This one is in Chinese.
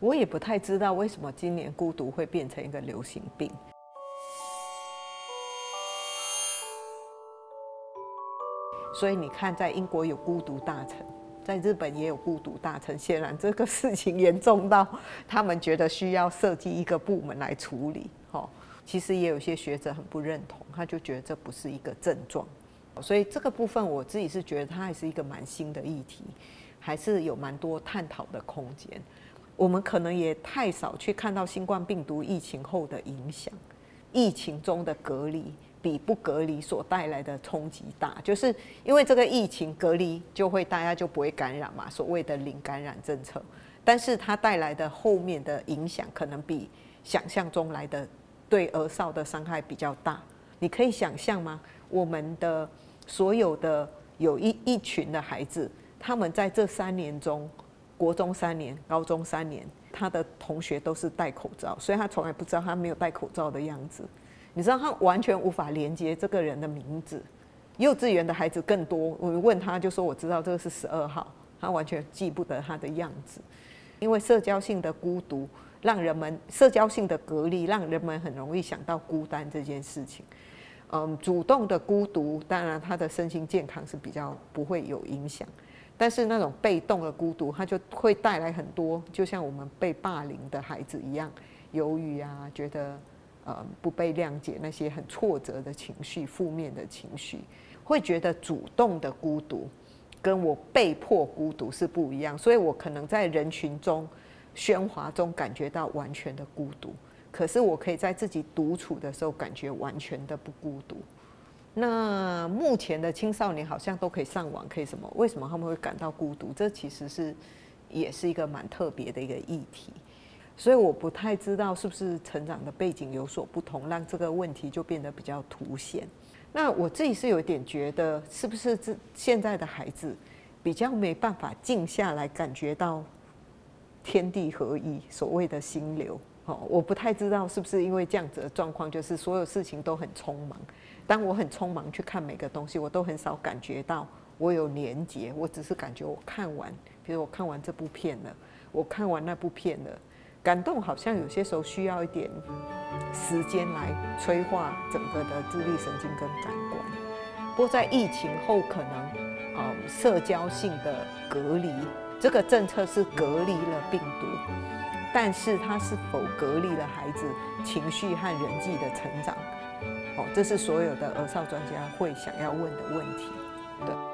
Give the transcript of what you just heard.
我也不太知道为什么今年孤独会变成一个流行病。所以你看，在英国有孤独大臣，在日本也有孤独大臣。显然这个事情严重到他们觉得需要设计一个部门来处理。其实也有些学者很不认同，他就觉得这不是一个症状。所以这个部分我自己是觉得它还是一个蛮新的议题，还是有蛮多探讨的空间。我们可能也太少去看到新冠病毒疫情后的影响，疫情中的隔离比不隔离所带来的冲击大，就是因为这个疫情隔离就会大家就不会感染嘛，所谓的零感染政策，但是它带来的后面的影响可能比想象中来的对儿少的伤害比较大。你可以想象吗？我们的所有的有一群的孩子，他们在这3年中，国中3年、高中3年，他的同学都是戴口罩，所以他从来不知道他没有戴口罩的样子。你知道他完全无法连接这个人的名字。幼稚园的孩子更多，我问他就说我知道这个是12号，他完全记不得他的样子。因为社交性的孤独，让人们社交性的隔离，让人们很容易想到孤单这件事情。主动的孤独，当然他的身心健康是比较不会有影响，但是那种被动的孤独，它就会带来很多，就像我们被霸凌的孩子一样，忧郁啊，觉得不被谅解，那些很挫折的情绪、负面的情绪，会觉得主动的孤独跟我被迫孤独是不一样，所以我可能在人群中喧哗中感觉到完全的孤独。可是我可以在自己独处的时候感觉完全的不孤独。那目前的青少年好像都可以上网，可以什么？为什么他们会感到孤独？这其实也是一个蛮特别的一个议题。所以我不太知道是不是成长的背景有所不同，让这个问题就变得比较凸显。那我自己是有点觉得，是不是现在的孩子比较没办法静下来，感觉到天地合一，所谓的心流。我不太知道是不是因为这样子的状况，就是所有事情都很匆忙。当我很匆忙去看每个东西，我都很少感觉到我有连结，我只是感觉我看完，比如我看完这部片了，我看完那部片了，感动好像有些时候需要一点时间来催化整个的自律神经跟感官。不过在疫情后，可能社交性的隔离，这个政策是隔离了病毒。但是它是否隔离了孩子情绪和人际的成长？这是所有的儿少专家会想要问的问题。对。